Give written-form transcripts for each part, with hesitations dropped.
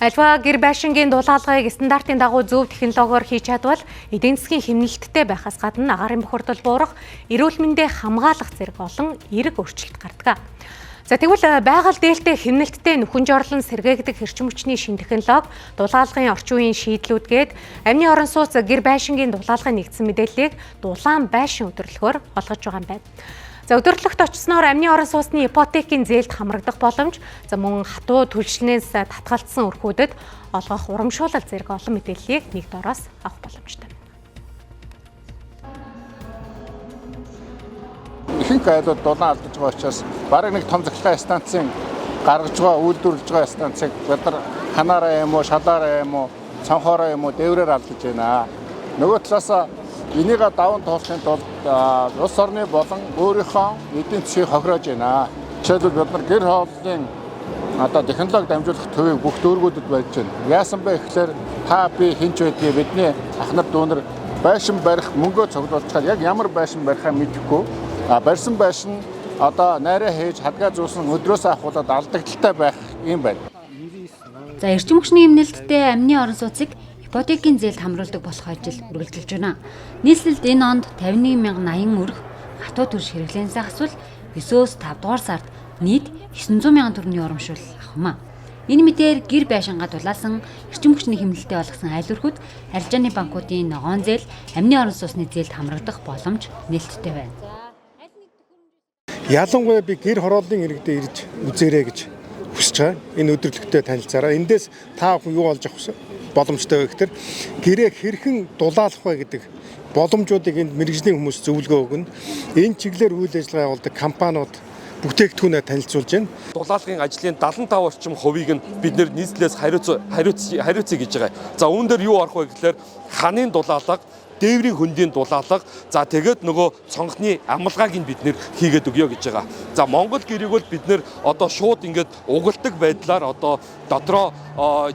Альва гэр байшингийн дулаалгыг стандартын дагуу зөв технологиор хийж чадвал эдийн засгийн хэмнэлттэй байхаас гадна агаарын бохирдол буурах, эрүүл мэндийг хамгаалах зэрэг олон эерэг өөрчлөлт гардаг. За тэгвэл байгаль дээлтэй хэмнэлттэй нүхэн жорлон сэргээгдэх эрчим хүчний шин технологи, дулаалгын орчин үеийн шийдлүүдгээд амны орон сууц гэр байшингийн дулаалгын нэгдсэн мэдээллийг дулаан байшин өдөрлөхөөр олгож байгаа юм байна. За өдөрлөгт очсноор амны орон сууцны ипотекийн зээлд хамрагдах боломж, мөн хатуу түлшнээс татгалзсан өрхүүдэд олгох урамшуулал зэрэг олон мэдээллийг нэг дороос авах боломжтой. Ихэнх айлууд дулаан алдаж байгаа учраас бараг нэг том цахилгаан станцын гаргаж байгаа, үйлдвэрлэж байгаа станцыг бид нар ханаараа юм уу, шалаараа юм уу, цонхоороо юм уу дээврээр алдаж байна. Нөгөө талаас энийг даван туулахын тулд улс орны болон өөрийнхөө эдийн засгийг хохироож байна. Жишээлбэл бид нар гэр хооллын технологи дамжуулах төвийг бүх дүүргүүдэд барьж байна. Яасан бэ гэхээр та би хинч байдгийг бидний ах нар дүү нар байшин барих мөнгөө цуглуулчихад яг ямар байшин барихаа мэдэхгүй. Барьсан байшин найраа хийж хадгаа зүүсэн өдрөөс авахулаад алдагдaltaй байх юм байна. За эрчим хүчний хэмнэлттэй амны орон сууцыг ипотекийн зээлд хамруулдаг болох ажил үргэлжилж байна. Нийслэлд энэ онд 51,080 өрх хатуу төрш хэрэглэнээс асвал 9-өөс 5 дугаар сард нийт 900 мянган төгрөгийн урамшуул авахмаа. Энэ мэдээр гэр байшингаа дулаасан эрчим хүчний хэмнэлтэд олгосон айл өрхөд арилжааны банкуудын ногоон зээл, амны орон сууцны зээлд хамрагдах боломж нээлттэй байна. Ялангуяа би гэр хорооллын иргэдэд ирж үзээрэй гэж хүсэж байгаа. Энэ өдөрлөгтэй танилцаараа. Эндээс та бүхэн юу олж авах боломжтой вэ гэхээр гэрээ хэрхэн дулаалах вэ гэдэг боломжуудыг энд мэргэжлийн хүмүүс зөвлөгөө өгнө. Энэ чиглэлээр үйл ажиллагаа явуулдаг компаниуд бүтээгдэхүүнээ танилцуулж байна. Дулаалгын ажлын 75% орчим хувийг нь бид нэр нийслэлээс хариуцъя гэж байгаа. За үүн дээр юу орох вэ гэхээр ханын дулаалга, дээврийн хөндийн дулаалга, за тэгээд нөгөө цонхны амгалгааг нь бид нэр хийгээд өгье гэж байгаа. За Монгол гэрийг бол бид нэр шууд ингээд угалдаг байдлаар дотроо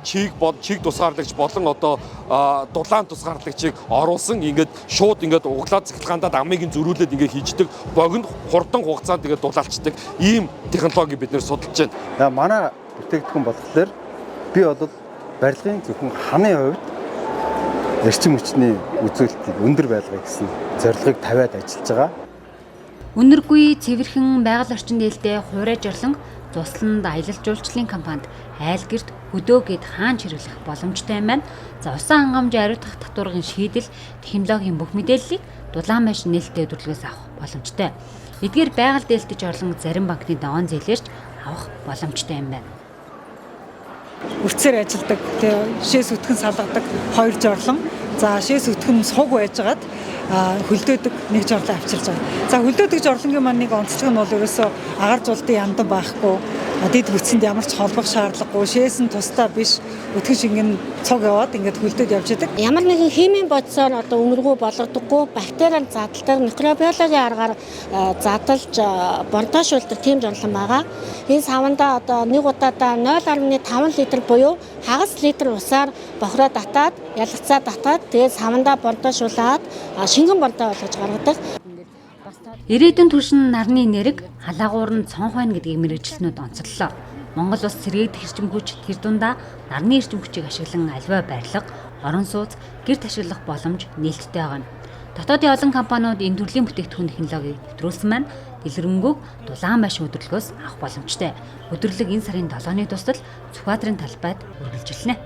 чиг тусгаарлагч болон дулаан тусгаарлагчийг оруулсан ингээд шууд ингээд углаад цахилгаандаа амыг нь зөрүүлээд ингээд хийждэг богино хурдан хугацаанд ингээд дулаалцдаг ийм технологи бид нэр судалж байна. Манай бүтээгдэхүүн болохоор би бол барилгын зөвхөн ханы хувьд эрчим хүчний үзүүлэлтийг өндөр байлгах гэсэн зорилгыг тавиад ажиллаж байгаа. Үнэргүй цэвэрхэн байгаль орчин дээлтэй хуурай жорлон цусланд аялал жуулчлалын компанид айл гэрт хөдөөгээд хаанч хэрэглэх боломжтой юм байна. За усан хангамж ариутгах татваргын шийдэл, технологийн бүх мэдээллийг дулаан байшин нээлттэй өдөрлгөөс авах боломжтой. Эдгээр байгаль дээлтэй жорлон зарим банкны ногоон зээлээрч авах боломжтой юм байна. Үрцээр ажилладаг, шээс өтгөн салгадаг 2 жорлон. За шээс өтгөн суг байжгаад хөлдөөдөг 1 жорлон авчирж байгаа. За хөлдөөдөг жорлонгийн маань нэг онцлог нь бол ерөөсөө агаар зулдын яндан байхгүй, дэд бүтцэнд ямар ч холбох шаардлагагүй, шээс нь тусдаа биш, өтгөн шингэн цуг яваад ингээд хөлдөөд явж идэг. Ямар нэгэн химийн бодисоор үнэргүй болгодоггүй, бактериал задлалт, микробиологийн аргаар задлж бордоошуулдаг тийм жорлон байгаа. Энэ савандаа нэг удаадаа 0.5 литр буюу хагас литр усаар бохироо татаад, ялгцаа татаад тэгээд савандаа бордоошуулаад шингэн бордоо болгож гаргадаг. Ирээдүйн түвшин нарны нэрэг халаагуур нь цонх байна гэдгийг мэргэжилтнүүд онцоллоо. Монгол улс сэргээгдэх эрчим хүч тэр дундаа нарны эрчим хүчийг ашиглан аливаа барилга, орон сууц, гэрт ашиглах боломж нээлттэй байгаа нь. Дотоодын олон компаниуд энэ төрлийн бүтээгдэхүүн технологиг нэвтрүүлсэн маань дэлгэрэнгүй дулаан байшин өдөрлгөөс авах боломжтой. Өдөрлөг энэ сарын 7-ны тусдал Сүхбаатарын талбайд үргэлжилнэ.